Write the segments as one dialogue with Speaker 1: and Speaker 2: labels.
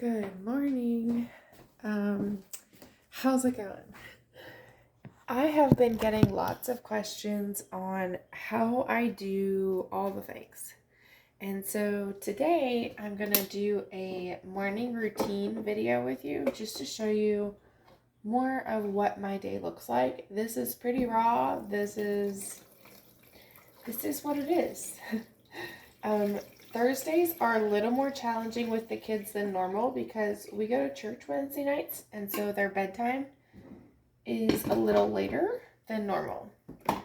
Speaker 1: Good morning. How's it going? I have been getting lots of questions on how I do all the things. And so today I'm going to do a morning routine video with you just to show you more of what my day looks like. This is pretty raw. This is what it is. Thursdays are a little more challenging with the kids than normal because we go to church Wednesday nights, and so their bedtime is a little later than normal.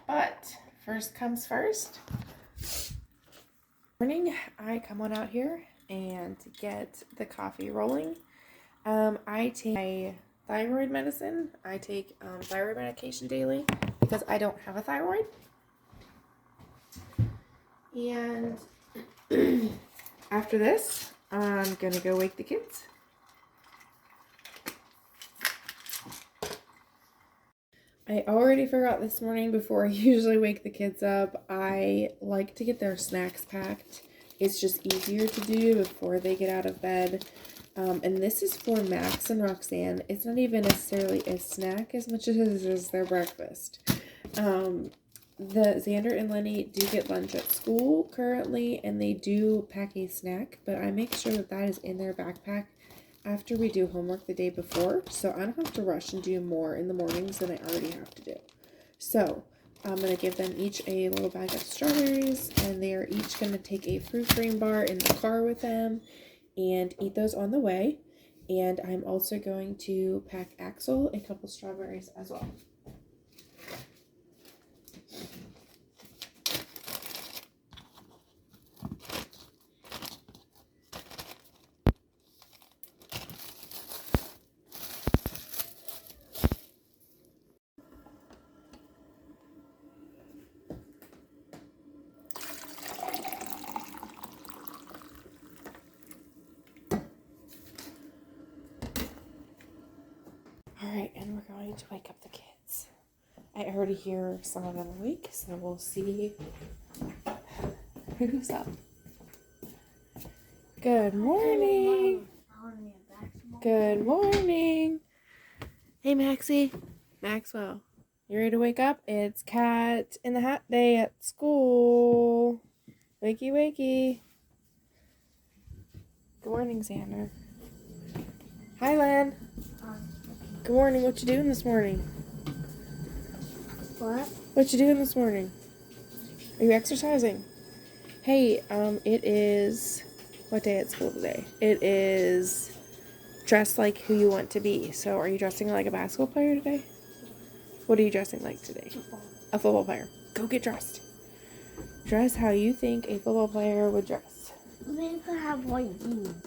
Speaker 1: But first comes first. Morning, I come on out here and get the coffee rolling. I take my thyroid medicine. I take thyroid medication daily because I don't have a thyroid. And after this, I'm gonna go wake the kids. I already forgot this morning before I usually wake the kids up. I like to get their snacks packed. It's just easier to do before they get out of bed. And this is for Max and Roxanne. It's not even necessarily a snack as much as it is their breakfast. The Xander and Lenny do get lunch at school currently, and they do pack a snack, but I make sure that is in their backpack after we do homework the day before, so I don't have to rush and do more in the mornings than I already have to do. So I'm going to give them each a little bag of strawberries, and they are each going to take a fruit cream bar in the car with them and eat those on the way. And I'm also going to pack Axel a couple strawberries as well. Alright, and we're going to wake up the kids. I already hear some of them awake, so we'll see who's up. Good morning. Good morning. Hey, Maxie. Maxwell, you ready to wake up? It's Cat in the Hat Day at school. Wakey, wakey. Good morning, Xander. Hi, Len. Good morning. What you doing this morning?
Speaker 2: What?
Speaker 1: What you doing this morning? Are you exercising? Hey, it is what day at school today? It is dress like who you want to be. So are you dressing like a basketball player today? What are you dressing like today?
Speaker 2: Football.
Speaker 1: A football player. Go get dressed. Dress how you think a football player would dress.
Speaker 2: Maybe I have white jeans.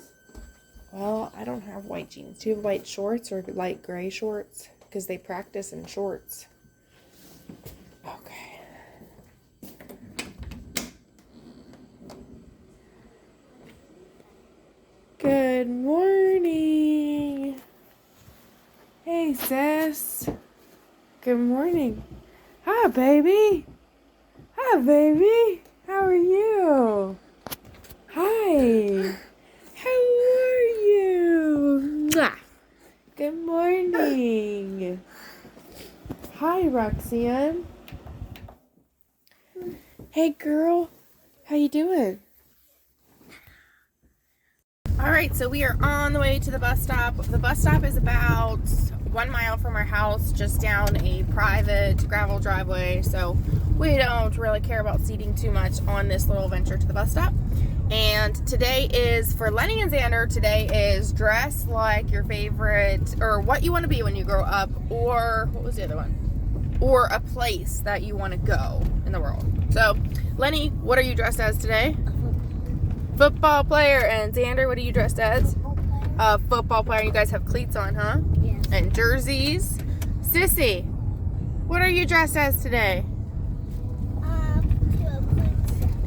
Speaker 1: Well, I don't have white jeans. Do you have white shorts or light gray shorts? Because they practice in shorts. Okay. Good morning. Hey, sis. Good morning. Hi, baby. Hi, baby. How are you? Hi. How are you? Mwah. Good morning. Hi, Roxanne. Hey, girl. How you doing? All right, so we are on the way to the bus stop. The bus stop is about 1 mile from our house, just down a private gravel driveway. So we don't really care about seating too much on this little venture to the bus stop. And today is, for Lenny and Xander, today is dress like your favorite, or what you want to be when you grow up, or what was the other one? Or a place that you want to go in the world. So, Lenny, what are you dressed as today? Football player. And Xander, what are you dressed as? A football player. You guys have cleats on, huh?
Speaker 2: Yes.
Speaker 1: And jerseys. Sissy, what are you dressed as today?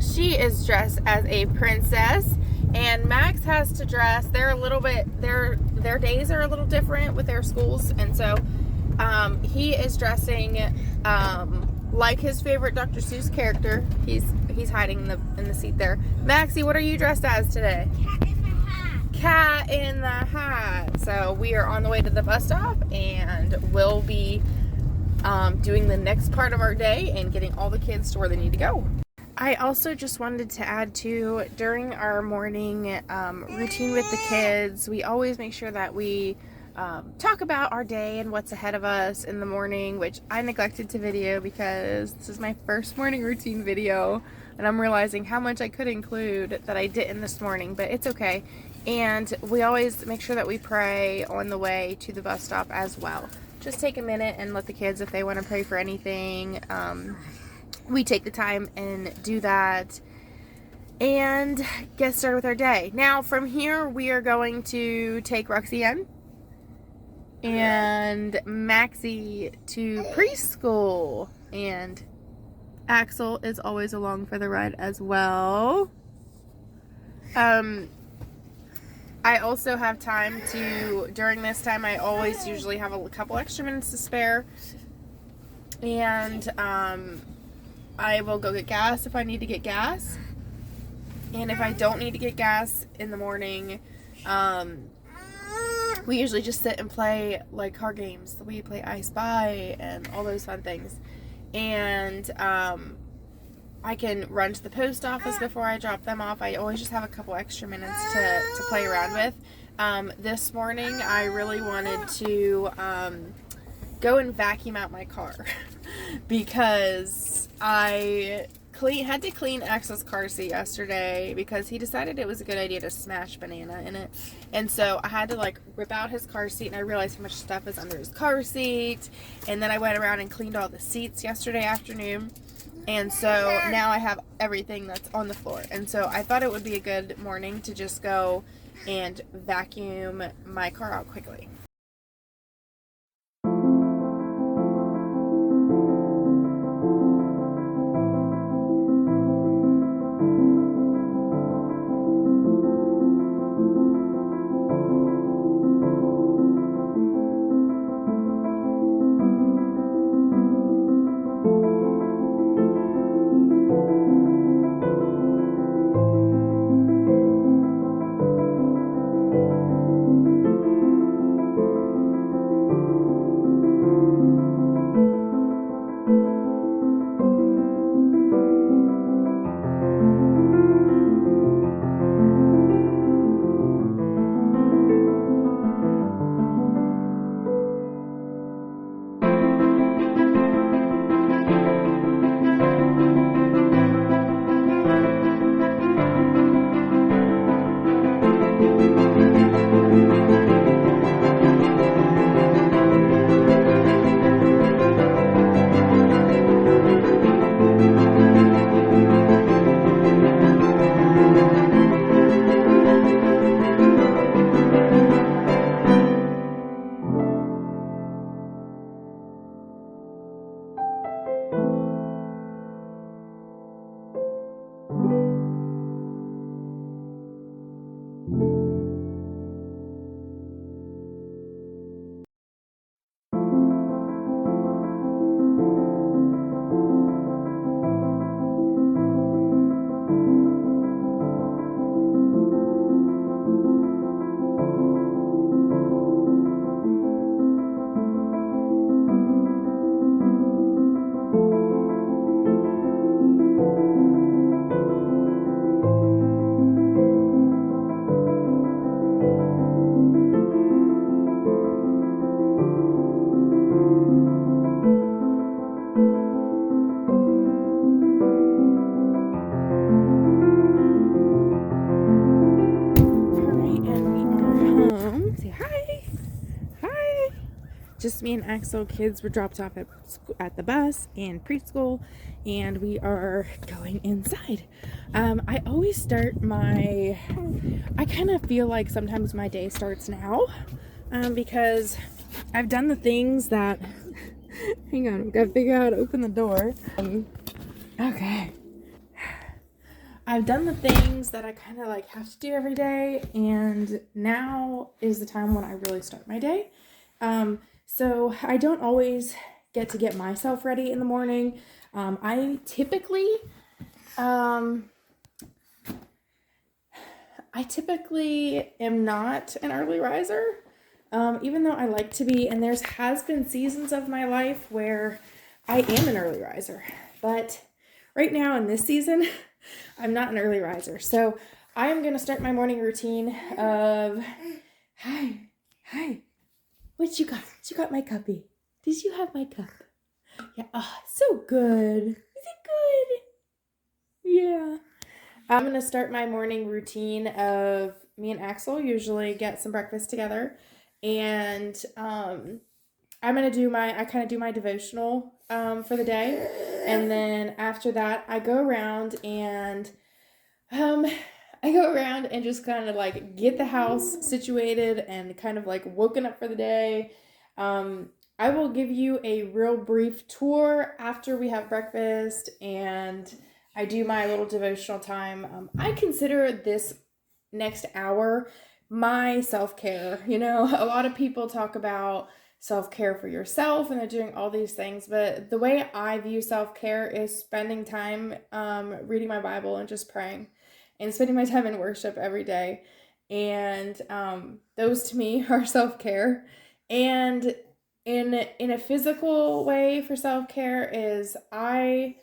Speaker 1: She is dressed as a princess, and Max has to dress. They're a little bit, their days are a little different with their schools, and so he is dressing like his favorite Dr. Seuss character. He's hiding in the seat there. Maxie, what are you dressed as today?
Speaker 2: Cat in the Hat.
Speaker 1: Cat in the Hat. So we are on the way to the bus stop, and we'll be doing the next part of our day and getting all the kids to where they need to go. I also just wanted to add to, during our morning routine with the kids, we always make sure that we talk about our day and what's ahead of us in the morning, which I neglected to video because this is my first morning routine video, and I'm realizing how much I could include that I didn't this morning, but it's okay. And we always make sure that we pray on the way to the bus stop as well. Just take a minute and let the kids, if they want to pray for anything, we take the time and do that and get started with our day. Now from here we are going to take Roxanne and Maxie to preschool, and Axel is always along for the ride as well. I also have time to, during this time, I always usually have a couple extra minutes to spare, and I will go get gas if I need to get gas, and if I don't need to get gas in the morning, we usually just sit and play like card games. We play I Spy and all those fun things, and I can run to the post office before I drop them off. I always just have a couple extra minutes to play around with. This morning I really wanted to go and vacuum out my car because I had to clean Axel's car seat yesterday because he decided it was a good idea to smash Banana in it. And so I had to like rip out his car seat, and I realized how much stuff is under his car seat. And then I went around and cleaned all the seats yesterday afternoon. And so now I have everything that's on the floor. And so I thought it would be a good morning to just go and vacuum my car out quickly. Just me and Axel. Kids were dropped off at the bus and preschool, and we are going inside. I always start I kind of feel like sometimes my day starts now, because I've done the things that, hang on, I've got to figure out how to open the door. Okay. I've done the things that I kind of like have to do every day, and now is the time when I really start my day. So I don't always get myself ready in the morning. I typically I typically am not an early riser, even though I like to be. And has been seasons of my life where I am an early riser. But right now in this season, I'm not an early riser. So I am going to start my morning routine of, hi, what you got? You got my cuppy. Did you have my cup? Yeah, oh, so good. Is it good? Yeah. I'm going to start my morning routine of me and Axel usually get some breakfast together. And I'm going to I kind of do my devotional for the day. And then after that, I go around and just kind of like get the house situated and kind of like woken up for the day. I will give you a real brief tour after we have breakfast and I do my little devotional time. I consider this next hour my self-care. You know, a lot of people talk about self-care for yourself and they're doing all these things, but the way I view self-care is spending time reading my Bible and just praying and spending my time in worship every day. And those to me are self-care. And in a physical way for self-care is I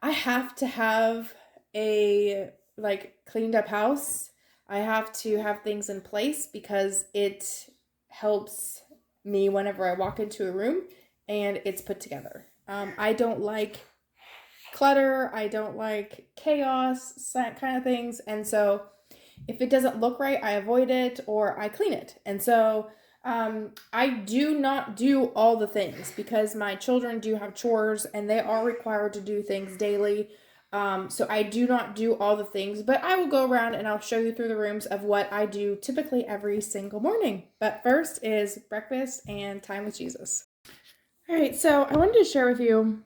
Speaker 1: have to have a like cleaned up house. I have to have things in place because it helps me whenever I walk into a room and it's put together. I don't like clutter. I don't like chaos, kind of things. And so if it doesn't look right, I avoid it or I clean it. And so I do not do all the things because my children do have chores and they are required to do things daily. So I do not do all the things, but I will go around and I'll show you through the rooms of what I do typically every single morning. But first is breakfast and time with Jesus. All right, so I wanted to share with you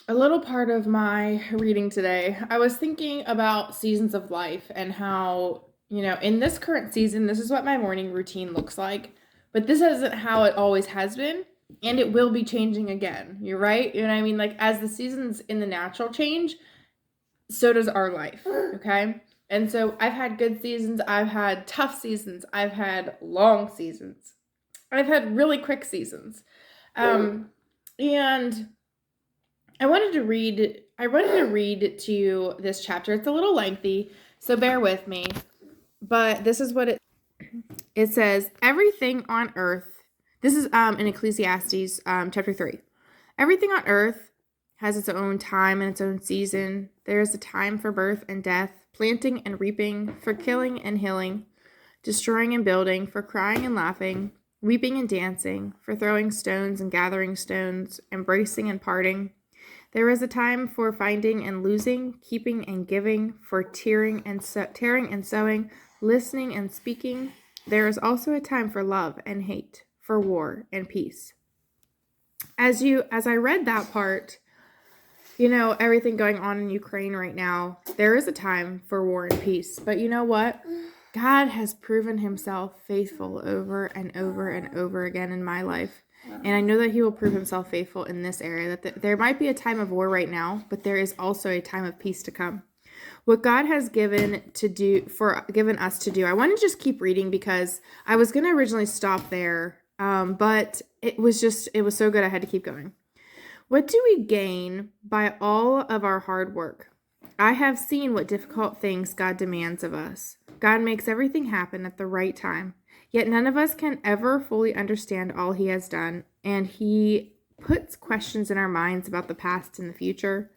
Speaker 1: a little part of my reading today. I was thinking about seasons of life and how, in this current season, this is what my morning routine looks like, but this isn't how it always has been, and it will be changing again. You're right? You know what I mean? Like, as the seasons in the natural change, so does our life, okay? And so I've had good seasons, I've had tough seasons, I've had long seasons, I've had really quick seasons. And I wanted to read to you this chapter. It's a little lengthy, so bear with me. But this is what it says. Everything on earth. This is in Ecclesiastes chapter 3. Everything on earth has its own time and its own season. There is a time for birth and death, planting and reaping, for killing and healing, destroying and building, for crying and laughing, weeping and dancing, for throwing stones and gathering stones, embracing and parting. There is a time for finding and losing, keeping and giving, for tearing and sowing, listening and speaking. There is also a time for love and hate, for war and peace. As I read that part, everything going on in Ukraine right now, there is a time for war and peace. But you know what? God has proven himself faithful over and over and over again in my life. And I know that he will prove himself faithful in this area, that there might be a time of war right now, but there is also a time of peace to come. What God has given us to do. I want to just keep reading because I was going to originally stop there, but it was so good I had to keep going. What do we gain by all of our hard work? I have seen what difficult things God demands of us. God makes everything happen at the right time. Yet none of us can ever fully understand all he has done, and he puts questions in our minds about the past and the future.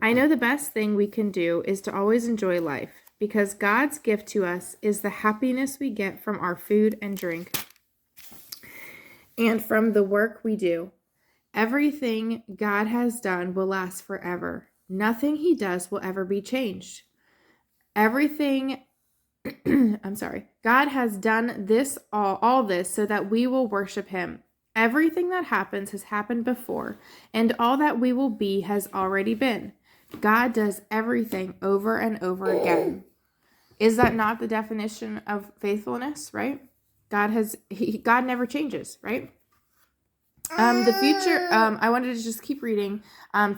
Speaker 1: I know the best thing we can do is to always enjoy life, because God's gift to us is the happiness we get from our food and drink, and from the work we do. Everything God has done will last forever. Nothing he does will ever be changed. God has done all this so that we will worship him. Everything that happens has happened before, and all that we will be has already been. God does everything over and over again. Is that not the definition of faithfulness, right? God never changes, right? The future, I wanted to just keep reading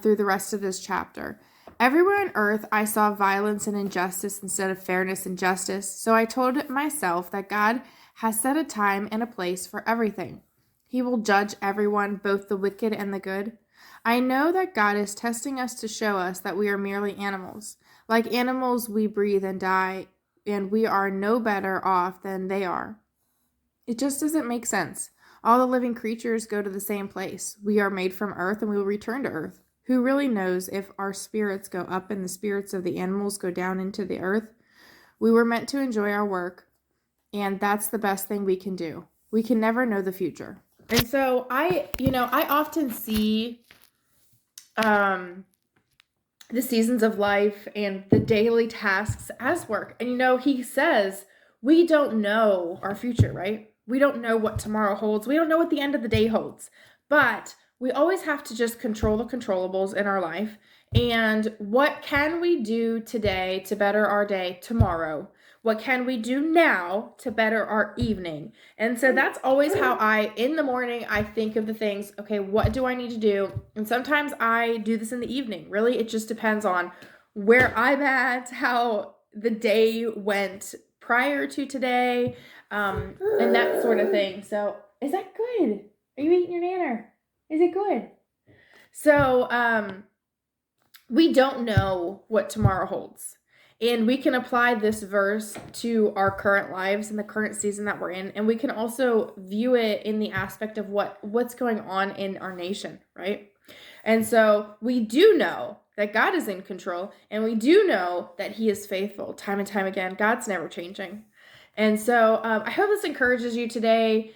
Speaker 1: through the rest of this chapter. Everywhere on earth I saw violence and injustice instead of fairness and justice, so I told myself that God has set a time and a place for everything. He will judge everyone, both the wicked and the good. I know that God is testing us to show us that we are merely animals. Like animals, we breathe and die, and we are no better off than they are. It just doesn't make sense. All the living creatures go to the same place. We are made from earth and we will return to earth. Who really knows if our spirits go up and the spirits of the animals go down into the earth? We were meant to enjoy our work, and that's the best thing we can do. We can never know the future. And so I often see the seasons of life and the daily tasks as work. And he says we don't know our future, right? We don't know what tomorrow holds. We don't know what the end of the day holds. But we always have to just control the controllables in our life. And what can we do today to better our day tomorrow? What can we do now to better our evening? And so that's always how in the morning, I think of the things, okay, what do I need to do? And sometimes I do this in the evening. Really, it just depends on where I'm at, how the day went prior to today, and that sort of thing. So is that good? Are you eating your nanner? Is it good? So we don't know what tomorrow holds. And we can apply this verse to our current lives and the current season that we're in. And we can also view it in the aspect of what's going on in our nation, right? And so we do know that God is in control. And we do know that he is faithful time and time again. God's never changing. And so I hope this encourages you today,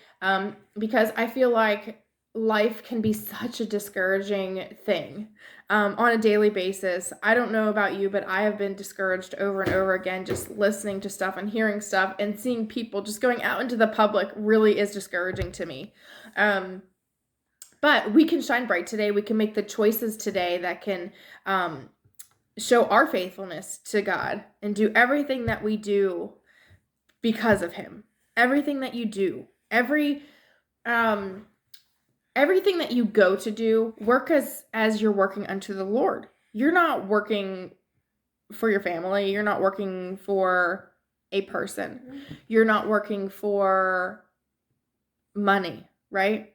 Speaker 1: because I feel like life can be such a discouraging thing on a daily basis. I don't know about you, but I have been discouraged over and over again, just listening to stuff and hearing stuff and seeing people just going out into the public really is discouraging to me. But we can shine bright today. We can make the choices today that can show our faithfulness to God and do everything that we do because of him. Everything that you do, everything that you go to do, work as you're working unto the Lord. You're not working for your family. You're not working for a person. You're not working for money, right?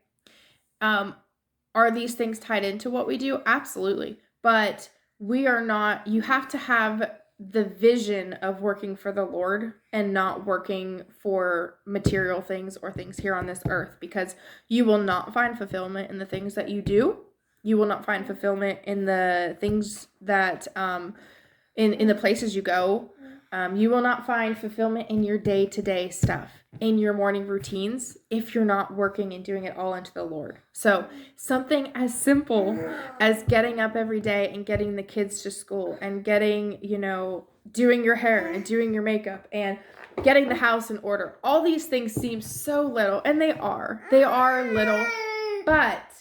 Speaker 1: Are these things tied into what we do? Absolutely. But we are not, you have to have the vision of working for the Lord and not working for material things or things here on this earth, because you will not find fulfillment in the things that you do. You will not find fulfillment in the things that, in the places you go. You will not find fulfillment in your day-to-day stuff, in your morning routines, if you're not working and doing it all unto the Lord. So something as simple as getting up every day and getting the kids to school and getting, doing your hair and doing your makeup and getting the house in order. All these things seem so little, and they are little, but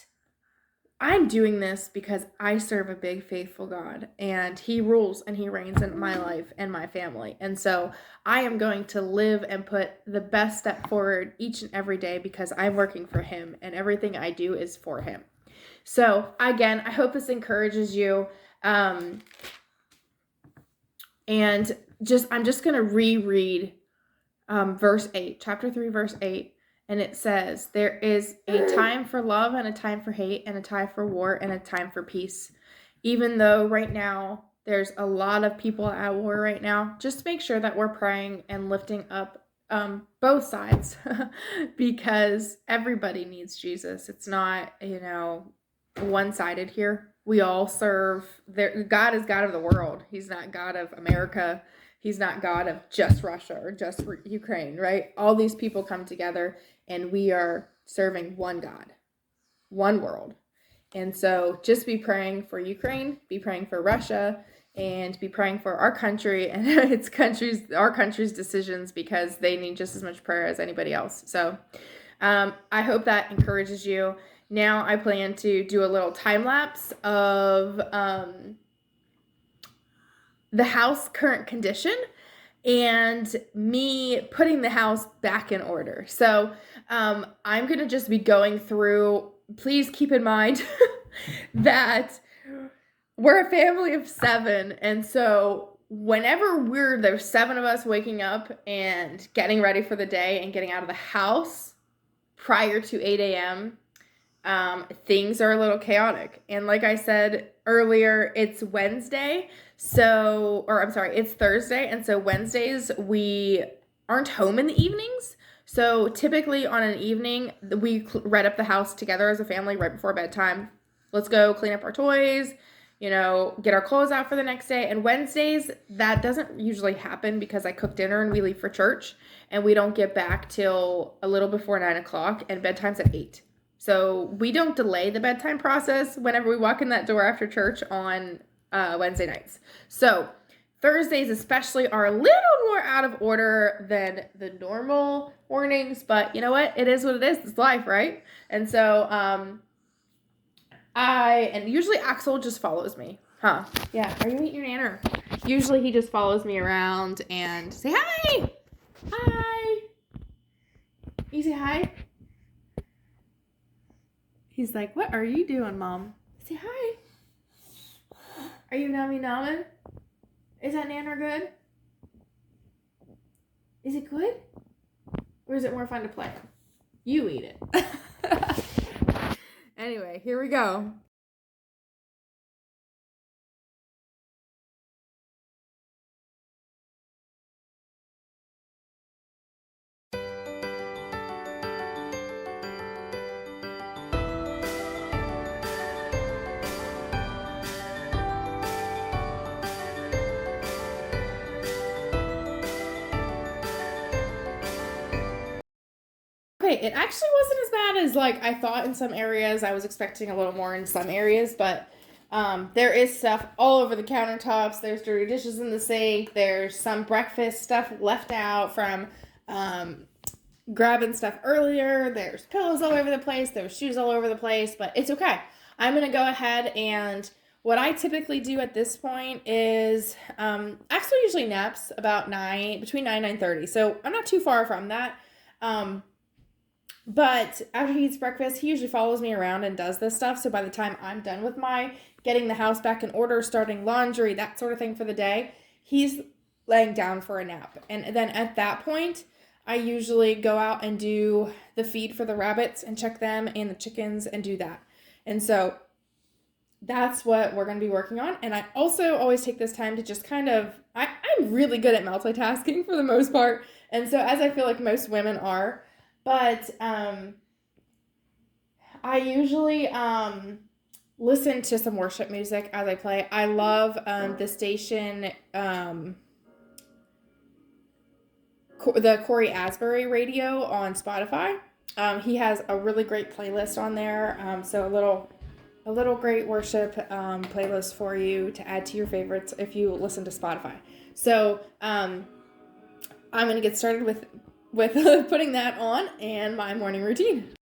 Speaker 1: I'm doing this because I serve a big, faithful God, and he rules and he reigns in my life and my family. And so I am going to live and put the best step forward each and every day because I'm working for him, and everything I do is for him. So again, I hope this encourages you. And I'm just going to reread verse 8, chapter 3, verse 8. And it says, there is a time for love and a time for hate and a time for war and a time for peace. Even though right now there's a lot of people at war right now, just make sure that we're praying and lifting up both sides because everybody needs Jesus. It's not, one-sided here. We all serve. God is God of the world. He's not God of America. He's not God of just Russia or just Ukraine, right? All these people come together and we are serving one God, one world. And so just be praying for Ukraine, be praying for Russia, and be praying for our country and our country's decisions, because they need just as much prayer as anybody else. So I hope that encourages you. Now I plan to do a little time lapse of the house current condition and me putting the house back in order. So I'm going to just be going through. Please keep in mind that we're a family of 7, and so whenever there's 7 of us waking up and getting ready for the day and getting out of the house prior to 8 a.m., things are a little chaotic. And like I said earlier, it's Wednesday, it's Thursday, and so Wednesdays we aren't home in the evenings. So typically on an evening, we red up the house together as a family right before bedtime. Let's go clean up our toys, get our clothes out for the next day. And Wednesdays, that doesn't usually happen because I cook dinner and we leave for church, and we don't get back till a little before 9 o'clock, and bedtime's at 8. So we don't delay the bedtime process whenever we walk in that door after church on Wednesday nights. So Thursdays especially are a little more out of order than the normal mornings, but you know what? It is what it is. It's life, right? And so and usually Axel just follows me. Huh. Yeah. Are you meeting your nanner? Usually he just follows me around and say hi. Hi. You say hi? He's like, what are you doing, Mom? Say hi. Are you nummy? Is that nanner good? Is it good? Or is it more fun to play? You eat it. Anyway, here we go. Okay, it actually wasn't as bad as I thought in some areas. I was expecting a little more in some areas, but there is stuff all over the countertops. There's dirty dishes in the sink. There's some breakfast stuff left out from grabbing stuff earlier. There's pillows all over the place. There's shoes all over the place, but it's okay. I'm going to go ahead, and what I typically do at this point is Axel usually naps about between 9 and 9:30, so I'm not too far from that. But after he eats breakfast, he usually follows me around and does this stuff. So by the time I'm done with my getting the house back in order, starting laundry, that sort of thing for the day, he's laying down for a nap. And then at that point, I usually go out and do the feed for the rabbits and check them and the chickens and do that. And so that's what we're going to be working on. And I also always take this time to just I'm really good at multitasking for the most part. And so as I feel like most women are, but I usually listen to some worship music as I play. I love the station, the Corey Asbury radio on Spotify. He has a really great playlist on there. So a little great worship playlist for you to add to your favorites if you listen to Spotify. So I'm going to get started with putting that on and my morning routine.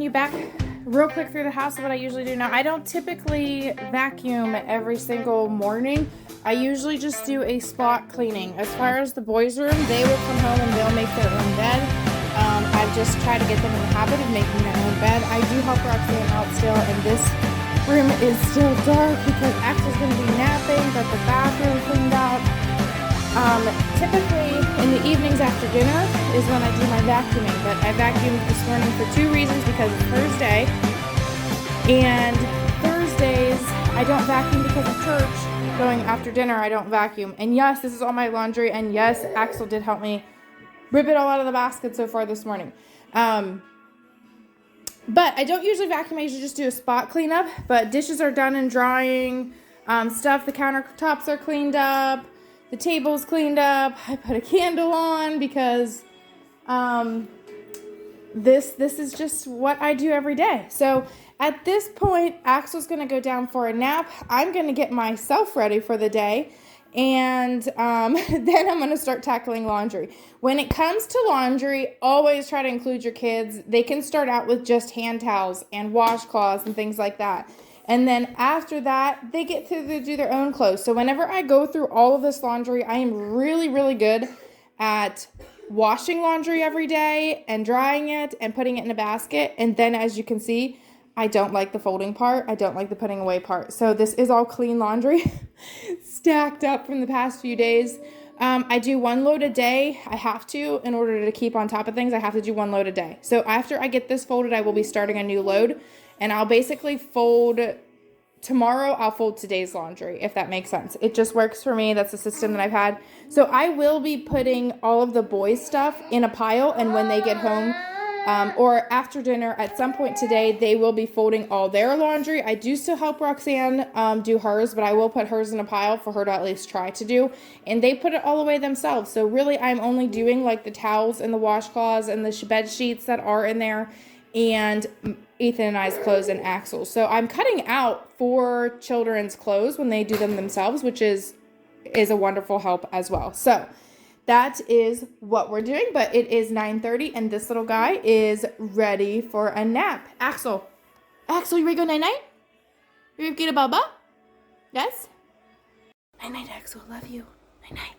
Speaker 3: you back real quick through the house of what I usually do. Now, I don't typically vacuum every single morning. I usually just do a spot cleaning. As far as the boys' room, they will come home and they'll make their own bed. I've just tried to get them in the habit of making their own bed. I do help Roxanne out still, and this room is still dark because Axel's going to be napping, but the bathroom cleaned out. Typically in the evenings after dinner is when I do my vacuuming, but I vacuumed this morning for 2 reasons, because it's Thursday, and Thursdays I don't vacuum because of church. Going after dinner, I don't vacuum. And yes, this is all my laundry, and yes, Axel did help me rip it all out of the basket so far this morning. But I don't usually vacuum. I usually just do a spot cleanup, but dishes are done and drying. The countertops are cleaned up. The table's cleaned up. I put a candle on because this is just what I do every day. So at this point, Axel's going to go down for a nap. I'm going to get myself ready for the day. And then I'm going to start tackling laundry. When it comes to laundry, always try to include your kids. They can start out with just hand towels and washcloths and things like that. And then after that, they get to do their own clothes. So whenever I go through all of this laundry, I am really, really good at washing laundry every day and drying it and putting it in a basket. And then, as you can see, I don't like the folding part. I don't like the putting away part. So this is all clean laundry stacked up from the past few days. I do 1 load a day. I have to, in order to keep on top of things, I have to do 1 load a day. So after I get this folded, I will be starting a new load. And I'll basically fold tomorrow. I'll fold today's laundry, if that makes sense. It just works for me. That's the system that I've had. So I will be putting all of the boys' stuff in a pile. And when they get home, or after dinner at some point today, they will be folding all their laundry. I do still help Roxanne do hers, but I will put hers in a pile for her to at least try to do. And they put it all away themselves. So really, I'm only doing like the towels and the washcloths and the bed sheets that are in there, and Ethan and I's clothes and Axel's. So I'm cutting out 4 children's clothes when they do them themselves, which is a wonderful help as well. So that is what we're doing, but it is 9:30 and this little guy is ready for a nap. Axel, you ready to go night-night? You ready to get a bubba? Yes? Night-night, Axel. Love you. Night-night.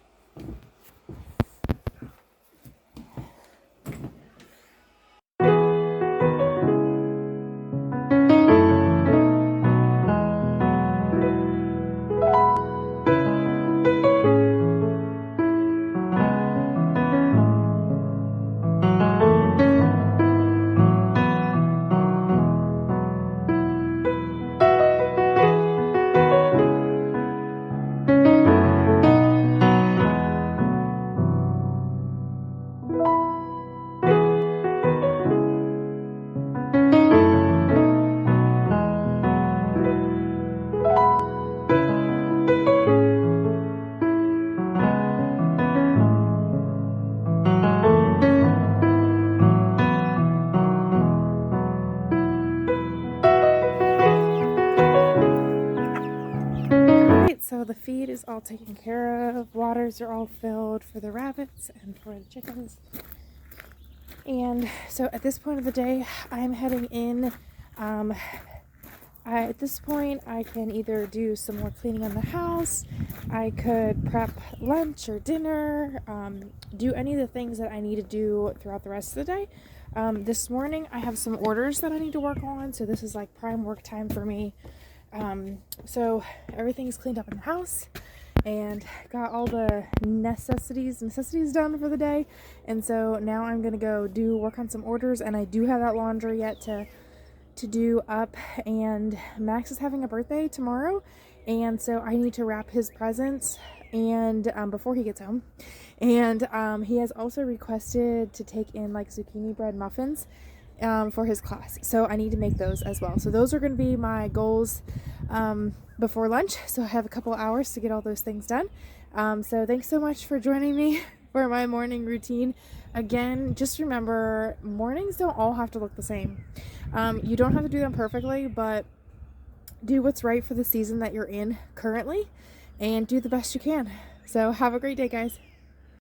Speaker 3: So the feed is all taken care of. Waters are all filled for the rabbits and for the chickens. And so at this point of the day, I'm heading in. At this point, I can either do some more cleaning on the house. I could prep lunch or dinner, do any of the things that I need to do throughout the rest of the day. This morning, I have some orders that I need to work on. So this is like prime work time for me. So everything's cleaned up in the house and got all the necessities done for the day. And so now I'm going to go work on some orders, and I do have that laundry yet to do up, and Max is having a birthday tomorrow. And so I need to wrap his presents and, before he gets home. And, he has also requested to take in like zucchini bread muffins for his class. So I need to make those as well. So those are going to be my goals before lunch. So I have a couple hours to get all those things done. So thanks so much for joining me for my morning routine. Again, just remember, mornings don't all have to look the same. You don't have to do them perfectly, but do what's right for the season that you're in currently and do the best you can. So have a great day, guys.